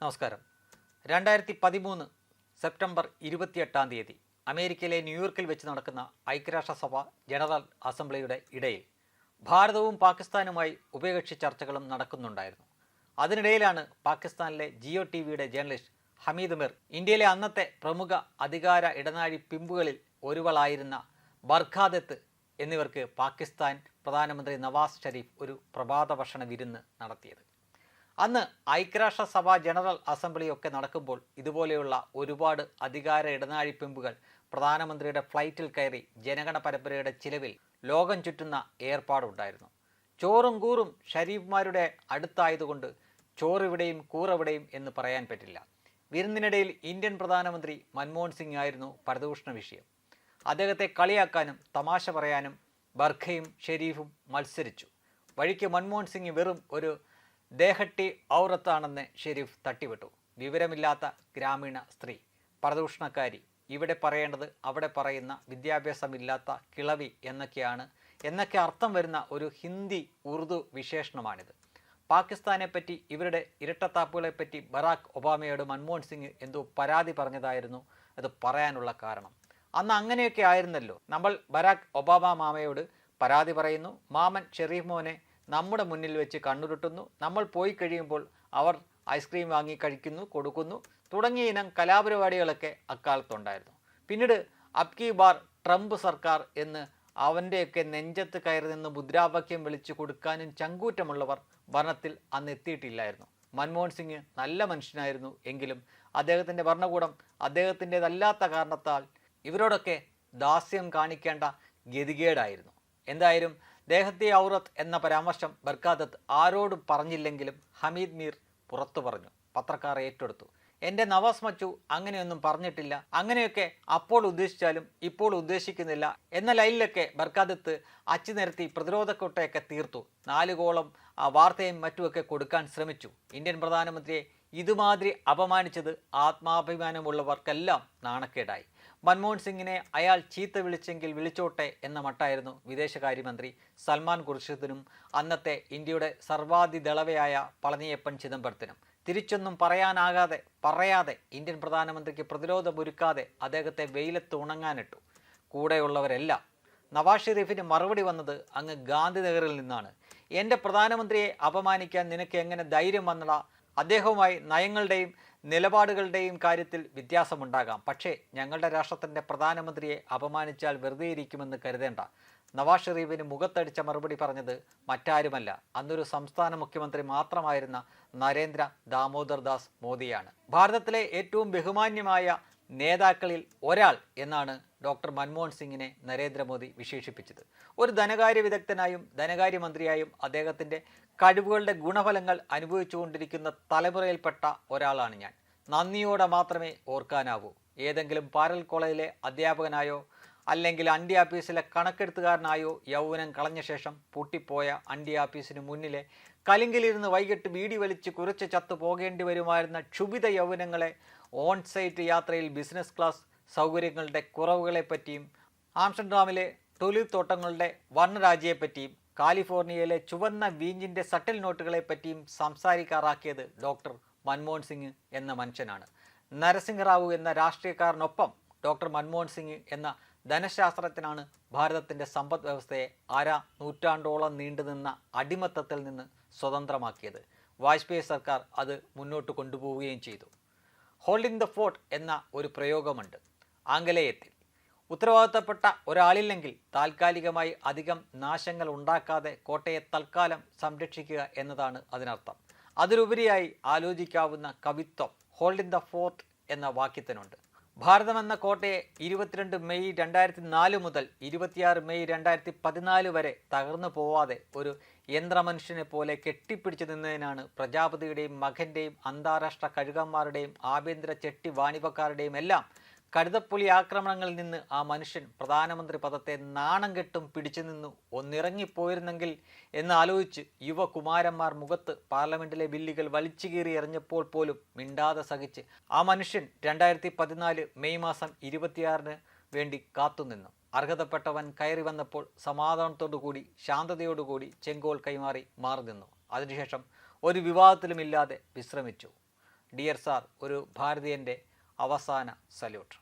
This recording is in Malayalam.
നമസ്കാരം. 2013 സെപ്റ്റംബർ 28 അമേരിക്കയിലെ ന്യൂയോർക്കിൽ വെച്ച് നടക്കുന്ന ഐക്യരാഷ്ട്രസഭ ജനറൽ അസംബ്ലിയുടെ ഇടയിൽ ഭാരതവും പാകിസ്ഥാനുമായി ഉഭയകക്ഷി ചർച്ചകളും നടക്കുന്നുണ്ടായിരുന്നു. അതിനിടയിലാണ് പാകിസ്ഥാനിലെ ജിയോ ടിവിയുടെ ജേർണലിസ്റ്റ് ഹമീദ് മിർ ഇന്ത്യയിലെ അന്നത്തെ പ്രമുഖ അധികാര ഇടനാഴി പിമ്പുകളിൽ ഒരുവളായിരുന്ന ബർഖാദത്ത് എന്നിവർക്ക് പാകിസ്ഥാൻ പ്രധാനമന്ത്രി നവാസ് ഷെരീഫ് ഒരു പ്രഭാത ഭക്ഷണ വിരുന്ന് നടത്തിയത്. അന്ന് ഐക്യരാഷ്ട്രസഭ ജനറൽ അസംബ്ലിയൊക്കെ നടക്കുമ്പോൾ ഇതുപോലെയുള്ള ഒരുപാട് അധികാര ഇടനാഴി പിമ്പുകൾ പ്രധാനമന്ത്രിയുടെ ഫ്ലൈറ്റിൽ കയറി ജനഗണ പരമ്പരയുടെ ചിലവിൽ ലോകം ചുറ്റുന്ന ഏർപ്പാടുണ്ടായിരുന്നു. ചോറും കൂറും ഷരീഫ്മാരുടെ അടുത്തായതുകൊണ്ട് ചോറിവിടെയും കൂറവിടെയും എന്ന് പറയാൻ പറ്റില്ല. വിരുന്നിനിടയിൽ ഇന്ത്യൻ പ്രധാനമന്ത്രി മൻമോഹൻ സിംഗ് ആയിരുന്നു പരദൂഷണ വിഷയം. അദ്ദേഹത്തെ കളിയാക്കാനും തമാശ പറയാനും ബർഖയും ഷെരീഫും മത്സരിച്ചു. വഴിക്ക് മൻമോഹൻ സിംഗ് വെറും ഒരു ദേഹട്ടി ഔറത്താണെന്ന് ഷെരീഫ് തട്ടിവിട്ടു. വിവരമില്ലാത്ത ഗ്രാമീണ സ്ത്രീ, പരദൂഷണക്കാരി, ഇവിടെ പറയേണ്ടത് അവിടെ പറയുന്ന വിദ്യാഭ്യാസമില്ലാത്ത കിളവി എന്നൊക്കെ അർത്ഥം വരുന്ന ഒരു ഹിന്ദി ഉറുദു വിശേഷണമാണിത്. പാകിസ്ഥാനെപ്പറ്റി, ഇവരുടെ ഇരട്ടത്താപ്പുകളെപ്പറ്റി ബറാക്ക് ഒബാമയോട് മൻമോഹൻ സിംഗ് എന്തോ പരാതി പറഞ്ഞതായിരുന്നു അത് പറയാനുള്ള കാരണം. അന്ന് അങ്ങനെയൊക്കെ ആയിരുന്നല്ലോ. നമ്മൾ ബറാക്ക് ഒബാമ മാമയോട് പരാതി പറയുന്നു, മാമൻ ഷെരീഫ് മോനെ നമ്മുടെ മുന്നിൽ വെച്ച് കണ്ണുരുട്ടുന്നു, നമ്മൾ പോയി കഴിയുമ്പോൾ അവർ ഐസ്ക്രീം വാങ്ങി കഴിക്കുന്നു, കൊടുക്കുന്നു തുടങ്ങിയ ഇനം കലാപരിപാടികളൊക്കെ അക്കാലത്തുണ്ടായിരുന്നു. പിന്നീട് അബ് കി ബാർ ട്രംപ് സർക്കാർ എന്ന് അവൻ്റെയൊക്കെ നെഞ്ചത്ത് കയറി നിന്ന് മുദ്രാവാക്യം വിളിച്ചു കൊടുക്കാനും ചങ്കൂറ്റമുള്ളവർ ഭരണത്തിൽ അന്ന് എത്തിയിട്ടില്ലായിരുന്നു. മൻമോഹൻ സിംഗ് നല്ല മനുഷ്യനായിരുന്നു. എങ്കിലും അദ്ദേഹത്തിൻ്റെ ഭരണകൂടം അദ്ദേഹത്തിൻ്റെതല്ലാത്ത കാരണത്താൽ ഇവരോടൊക്കെ ദാസ്യം കാണിക്കേണ്ട ഗതികേടായിരുന്നു. എന്തായാലും ദേഹത്തെ ഔറത്ത് എന്ന പരാമർശം ബർഖാദത്ത് ആരോടും പറഞ്ഞില്ലെങ്കിലും ഹമീദ് മീർ പുറത്തു പറഞ്ഞു. പത്രക്കാർ ഏറ്റെടുത്തു. എൻ്റെ നവാസ് മച്ചു അങ്ങനെയൊന്നും പറഞ്ഞിട്ടില്ല, അങ്ങനെയൊക്കെ അപ്പോൾ ഉദ്ദേശിച്ചാലും ഇപ്പോൾ ഉദ്ദേശിക്കുന്നില്ല എന്ന ലൈനിലൊക്കെ ബർഖാദത്ത് അച്ചു നിരത്തി പ്രതിരോധക്കൊട്ടയൊക്കെ തീർത്തു. 4 കോളം വാർത്തയും മറ്റുമൊക്കെ കൊടുക്കാൻ ശ്രമിച്ചു. ഇന്ത്യൻ പ്രധാനമന്ത്രിയെ ഇതുമാതിരി അപമാനിച്ചത് ആത്മാഭിമാനമുള്ളവർക്കെല്ലാം നാണക്കേടായി. മൻമോഹൻ സിംഗിനെ അയാൾ ചീത്ത വിളിച്ചെങ്കിൽ വിളിച്ചോട്ടെ എന്ന മട്ടായിരുന്നു വിദേശകാര്യമന്ത്രി സൽമാൻ ഖുർഷിദിനും അന്നത്തെ ഇന്ത്യയുടെ സർവാധിദളവയായ പളനിയപ്പൻ ചിദംബരത്തിനും. തിരിച്ചൊന്നും പറയാതെ ഇന്ത്യൻ പ്രധാനമന്ത്രിക്ക് പ്രതിരോധമൊരുക്കാതെ അദ്ദേഹത്തെ വെയിലത്ത് ഉണങ്ങാനിട്ടു കൂടെയുള്ളവരെല്ലാം. നവാസ് ഷെരീഫിന് മറുപടി വന്നത് അങ്ങ് ഗാന്ധിനഗറിൽ നിന്നാണ്. എൻ്റെ പ്രധാനമന്ത്രിയെ അപമാനിക്കാൻ നിനക്ക് എങ്ങനെ ധൈര്യം വന്നടാ? അദ്ദേഹവുമായി നയങ്ങളുടെയും നിലപാടുകളുടെയും കാര്യത്തിൽ വ്യത്യാസമുണ്ടാകാം, പക്ഷേ ഞങ്ങളുടെ രാഷ്ട്രത്തിൻ്റെ പ്രധാനമന്ത്രിയെ അപമാനിച്ചാൽ വെറുതെ ഇരിക്കുമെന്ന് കരുതേണ്ട. നവാസ് ഷെരീഫിന് മുഖത്തടിച്ച മറുപടി പറഞ്ഞത് മറ്റാരുമല്ല, അന്നൊരു സംസ്ഥാന മുഖ്യമന്ത്രി മാത്രമായിരുന്ന നരേന്ദ്ര ദാമോദർ ദാസ് മോദിയാണ്. ഭാരതത്തിലെ ഏറ്റവും ബഹുമാന്യമായ നേതാക്കളിൽ ഒരാൾ എന്നാണ് ഡോക്ടർ മൻമോഹൻ സിംഗിനെ നരേന്ദ്രമോദി വിശേഷിപ്പിച്ചത്. ഒരു ധനകാര്യ വിദഗ്ധനായും ധനകാര്യമന്ത്രിയായും അദ്ദേഹത്തിൻ്റെ കഴിവുകളുടെ ഗുണഫലങ്ങൾ അനുഭവിച്ചുകൊണ്ടിരിക്കുന്ന തലമുറയിൽപ്പെട്ട ഒരാളാണ് ഞാൻ. നന്ദിയോടെ മാത്രമേ ഓർക്കാനാവൂ. ഏതെങ്കിലും പാരൽ കോളേജിലെ അധ്യാപകനായോ അല്ലെങ്കിൽ അണ്ടി ആഫീസിലെ കണക്കെടുത്തുകാരനായോ യൗവനം കളഞ്ഞ ശേഷം പൂട്ടിപ്പോയ അണ്ടി ആഫീസിന് മുന്നിലെ കലിങ്കിലിരുന്ന് വൈകിട്ട് ബീഡി വലിച്ച് കുറിച്ച് ചത്തു പോകേണ്ടി വരുമായിരുന്ന ക്ഷുഭിത യൗവനങ്ങളെ ഓൺസൈറ്റ് യാത്രയിൽ ബിസിനസ് ക്ലാസ് സൗകര്യങ്ങളുടെ കുറവുകളെപ്പറ്റിയും ആംസ്റ്റർഡാമിലെ ടൊലിവ് തോട്ടങ്ങളുടെ വർണ്ണരാജിയെപ്പറ്റിയും കാലിഫോർണിയയിലെ ചുവന്ന വീഞ്ഞിൻ്റെ സട്ടിൽ നോട്ടുകളെപ്പറ്റിയും സംസാരിക്കാറാക്കിയത് ഡോക്ടർ മൻമോഹൻ സിംഗ് എന്ന മനുഷ്യനാണ്. നരസിംഹറാവു എന്ന രാഷ്ട്രീയക്കാരനൊപ്പം ഡോക്ടർ മൻമോഹൻ സിംഗ് എന്ന ധനശാസ്ത്രജ്ഞനാണ് ഭാരതത്തിൻ്റെ സമ്പദ് വ്യവസ്ഥയെ നൂറ്റാണ്ടോളം നീണ്ടുനിന്ന അടിമത്തത്തിൽ നിന്ന് സ്വതന്ത്രമാക്കിയത്. വാജ്പേയി സർക്കാർ അത് മുന്നോട്ട് കൊണ്ടുപോവുകയും ചെയ്തു. ഹോൾഡിംഗ് ദ ഫോർട്ട് എന്ന ഒരു പ്രയോഗമുണ്ട് ആംഗലേയത്തിൽ. ഉത്തരവാദിത്തപ്പെട്ട ഒരാളില്ലെങ്കിൽ താൽക്കാലികമായി അധികം നാശങ്ങൾ ഉണ്ടാക്കാതെ കോട്ടയെ തൽക്കാലം സംരക്ഷിക്കുക എന്നതാണ് അതിനർത്ഥം. അതിലുപരിയായി ആലോചിക്കാവുന്ന കവിത്വം ഹോൾഡിംഗ് ദ ഫോർട്ട് എന്ന വാക്യത്തിനുണ്ട്. ഭാരതമെന്ന കോട്ടയെ 22 മെയ് 2004 മുതൽ 26 മെയ് 2014 വരെ തകർന്നു പോവാതെ ഒരു യന്ത്രമനുഷ്യനെ പോലെ കെട്ടിപ്പിടിച്ചു നിന്നതിനാണ് പ്രജാപതിയുടെയും മകൻ്റെയും അന്താരാഷ്ട്ര കഴുകന്മാരുടെയും ആഭ്യന്തര ചെട്ടി വാണിഭക്കാരുടെയും എല്ലാം കടുതപ്പുലി ആക്രമണങ്ങളിൽ നിന്ന് ആ മനുഷ്യൻ പ്രധാനമന്ത്രി പദത്തെ നാണം കെട്ടും പിടിച്ചു നിന്നു ഒന്നിറങ്ങിപ്പോയിരുന്നെങ്കിൽ എന്ന് ആലോചിച്ച് യുവകുമാരന്മാർ മുഖത്ത് പാർലമെന്റിലെ ബില്ലുകൾ വലിച്ചു കീറി എറിഞ്ഞപ്പോൾ പോലും മിണ്ടാതെ സഹിച്ച് ആ മനുഷ്യൻ 2014 മെയ് മാസം 26 വേണ്ടി കാത്തുനിന്നു. അർഹതപ്പെട്ടവൻ കയറി വന്നപ്പോൾ സമാധാനത്തോടുകൂടി ശാന്തതയോടുകൂടി ചെങ്കോൽ കൈമാറി മാറി നിന്നു. അതിനുശേഷം ഒരു വിവാദത്തിലുമില്ലാതെ വിശ്രമിച്ചു. ഡിയർ സാർ, ഒരു ഭാരതീയൻ്റെ അവസാന സല്യൂട്ട്.